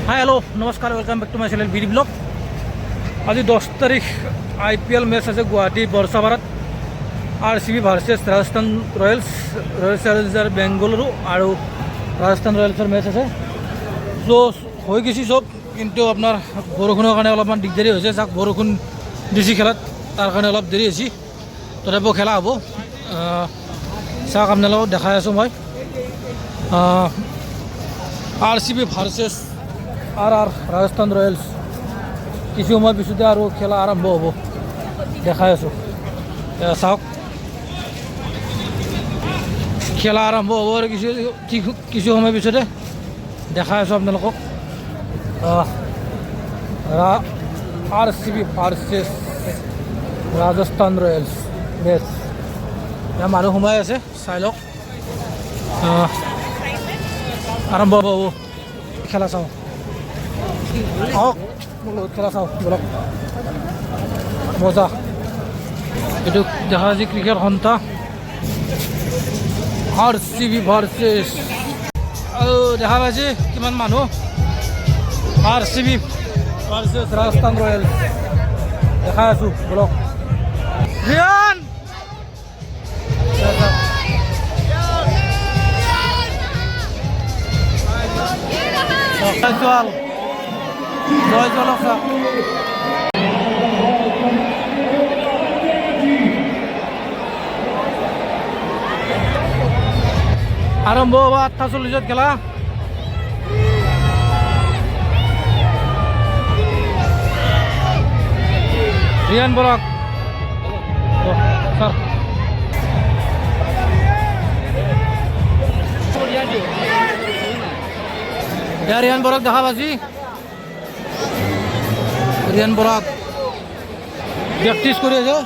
हाय hello नमस्कार welcome back to my channel BD blog. आज 10 तारिख IPL मैच আছে गुवाहाटी বৰ্ষাপাৰাত RCB versus Rajasthan Royals Challengers Bengaluru আৰু ৰাজস্থান ৰয়েলছৰ মেচ আছে। তো হৈ গৈছে চব, কিন্তু আপোনাৰ বৰষুণৰ কাৰণে অলপমান দিগদাৰী হৈছে। চাওক বৰষুণ দিছে খেলাত, তাৰ কাৰণে অলপ দেৰি হৈছে, তথাপিও খেলা হ'ব। চাওক আপোনালোকক দেখাই আছোঁ মই RCB ভাৰ্চেছ ৰাজস্থান ৰয়েলছ। কিছু সময় পিছতে আৰু খেলা আৰম্ভ হ'ব, দেখাই আছোঁ। চাওক খেলা আৰম্ভ হ'ব আৰু কিছু সময় পিছতে দেখাই আছোঁ আপোনালোকক। RCB versus Rajasthan Royals match. ইয়াৰ মানুহ সোমাই আছে, চাই লওক। আৰম্ভ হ'ব, খেলা চাওঁ। আহক খেলা চাওঁ বলক, মজা। এইটো দেখা যায় ক্ৰিকেট সন্থা RCB ভাৰ্চেছ। দেখা পাইছে কিমান মানুহ। RCB ভাৰ্চেছ ৰাজস্থান ৰয়েলছ দেখাই আছোঁ বলক। ৰিয়ান জয় জলসা আৰম্ভ হ'ব 8:40 খেলা। ৰিয়ান বৰক স্যার রিয়ান বরক দেখা পাচ্ছি। রিয়ান বরক প্ৰেক্টিছ কৰি আছে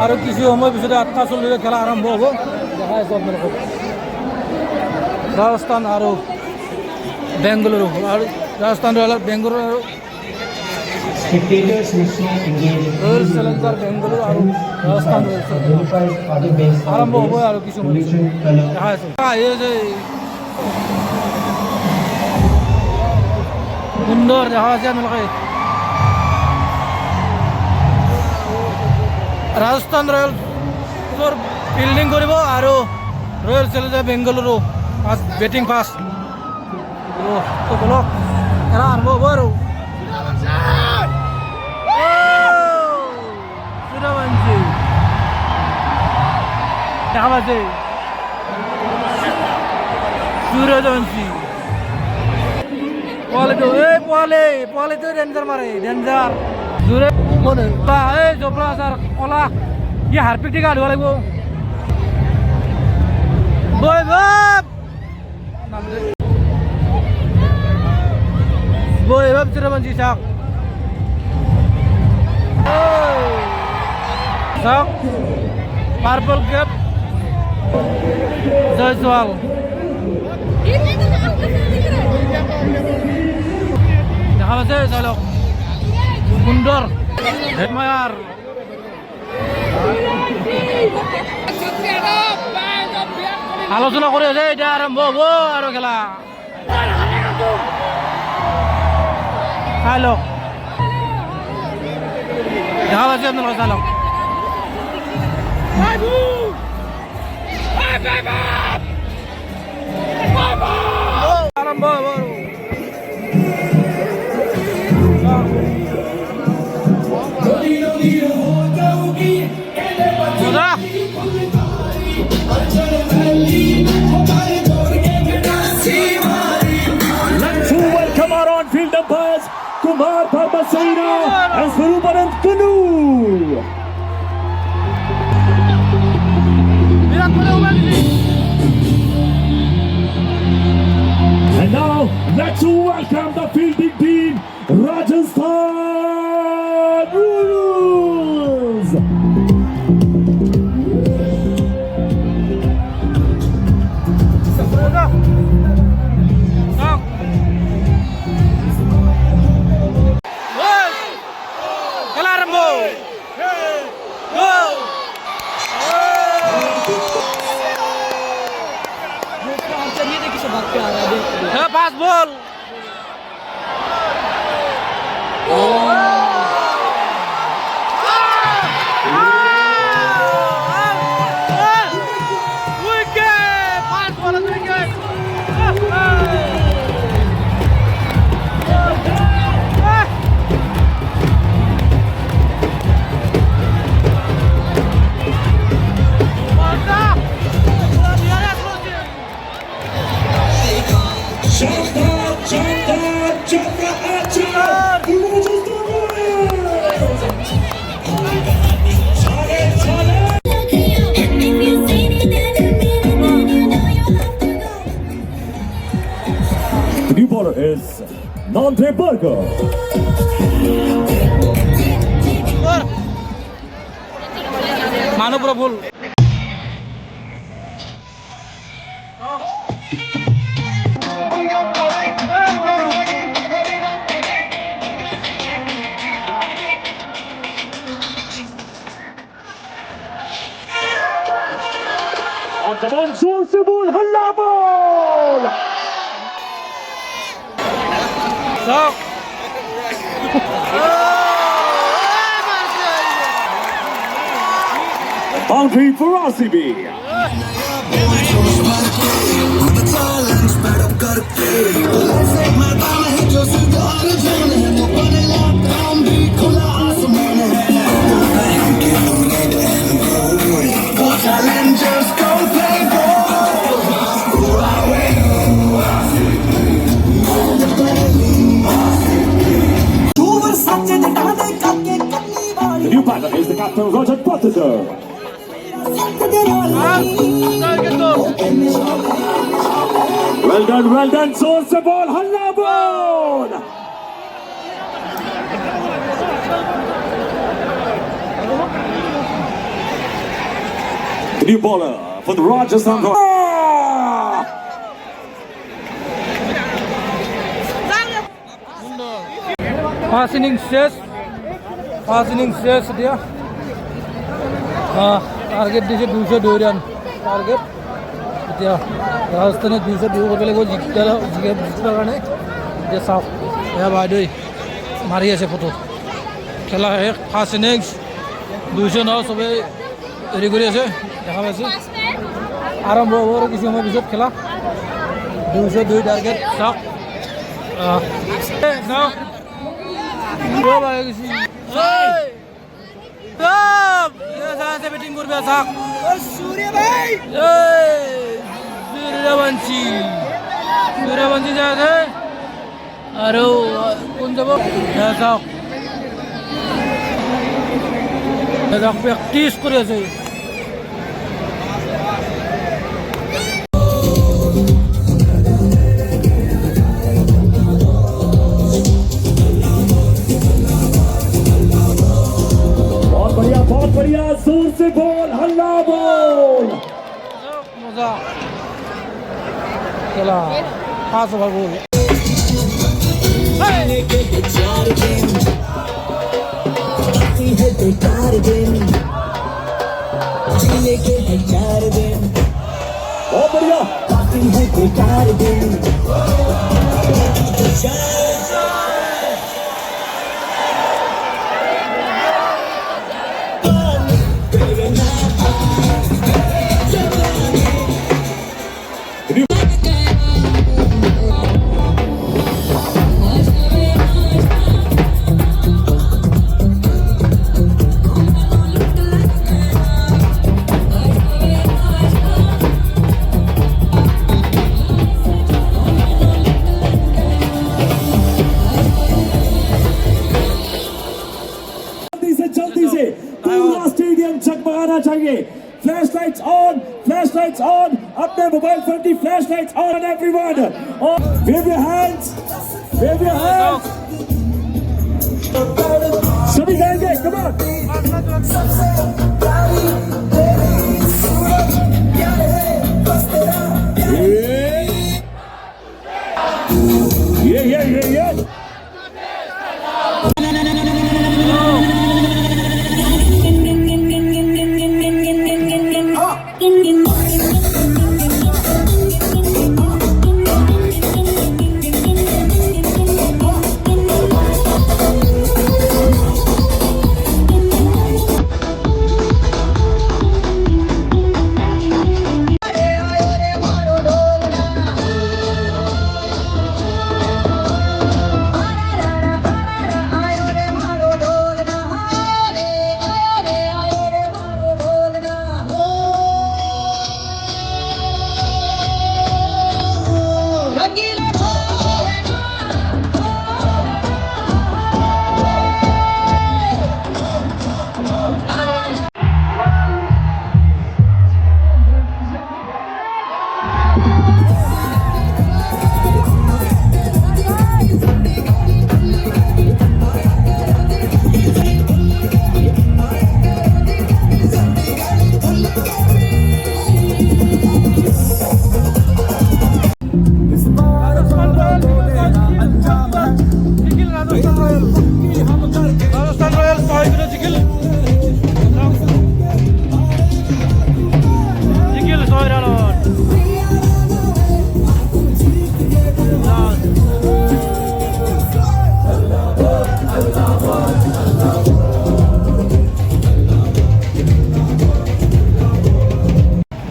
আৰু কিছু সময় পিছতে 8:40 খেলা আৰম্ভ হ'ব, দেখাই আছোঁ আপোনালোকক। ৰাজস্থান আৰু বেংগালুৰু, আৰু ৰাজস্থান ৰয়েলৰ বেংগালুৰু আৰু ৰয়েল চ্যালেঞ্জাৰ বেংগালুৰু আৰু ৰাজস্থান ৰয়েলছ আৰম্ভ হ'ব আৰু কিছু সময় পিছতে দেখাই আছোঁ। সুন্দৰ দেখা আছে আপোনালোকে। ৰাজস্থান ৰয়েলছৰ ফিল্ডিং কৰিব আৰু ৰয়েল চ্যালেঞ্জাৰ বেংগালুৰু বেটিং ফাৰ্ষ্ট। বলক খেলা আৰম্ভ হ'ব আৰু। দেখা পাইছে সূৰ্যবংশী পোৱালিটো ডেঞ্জাৰ মাৰে, ডেঞ্জাৰ জোৰে এই জবৰা ছাৰ কলা ই হাৰপিক টিকা আনিব লাগিব। বৈভৱ সূৰ্যবংশী চাওক চাওক পাৰ্পল কেপ জয়সৱাল। দেখা পাইছে চাই লওক, সুন্দৰ হেডমায়াৰ। আলোচনা কৰি আছে, এতিয়া আৰম্ভ হ'ব আৰু খেলা। চাই লওক, দেখা পাইছে আপোনালোকে, চাই লওক। আৰম্ভ হ'ব আৰু welcome our on-field umpires Kumar Parmasena and Swarupanand Kunu. And now let's welcome the fielding team, Rajasthan Royals. খেলা আৰম্ভ। पास ball The new bowler is Nante Burger. मानो पूरा बोल On the monsoon Sibul Halla ball. Stop. Boundary for RCB. The new batter is the captain Roger Butler. Well done, source the ball, Halla ball! The new bowler for the Rajasthan Royals. First innings শেষ দিয়া target দিছে 202 run target এতিয়া ৰাজস্থানে 202 কৰিব লাগিব জিকাৰ কাৰণে এতিয়া চাওক এয়া বাইদেউ মাৰি আছে ফটো খেলা শেষ ফাৰ্ষ্ট ইনিংছ 209 চবে হেৰি কৰি আছে দেখা পাইছে আৰম্ভ হ'ব আৰু কিছু সময় পিছত খেলা 202 টাৰ্গেট চাওক চাওক बैटिंग कर सूर्यवंशी जाए अरे कौन जब प्रैक्टिस कर बहुत बढ़िया जोर से बॉल हल्ला बॉल मजा चला 5 ओवर बॉल बहुत बढ़िया जल्दी से पूरा स्टेडियम जगमगाना चाहिए फ्लैश लाइट्स ऑन अपने मोबाइल फोन की flash lights on and everyone wave your hands सभी गाएंगे कम ऑन ये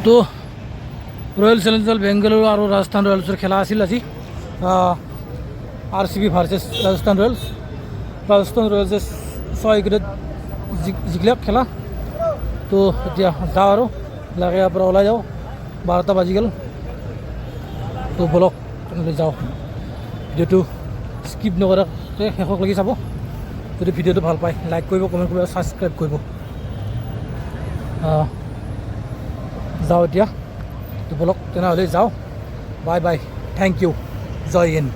তো ৰয়েল চেলেঞ্জাৰ বেংগালুৰু আৰু ৰাজস্থান ৰয়েলছৰ খেলা আছিল আজি RCB ভাৰ্চেছ ৰাজস্থান ৰয়েলছে 6 উইকেটত জিকিলে খেলা তো এতিয়া যাওঁ আৰু লাগে ইয়াৰ পৰা ওলাই যাওঁ 12টা বাজি গ'ল তো বলক তেনেহ'লে যাওঁ ভিডিঅ'টো স্কিপ নকৰাকৈ শেষলৈকে চাব যদি ভিডিঅ'টো ভাল পায় লাইক কৰিব কমেণ্ট কৰিব ছাবস্ক্ৰাইব কৰিব যাওঁ এতিয়া তো বলক তেনেহ'লে যাওঁ bye bye thank you Jai Hind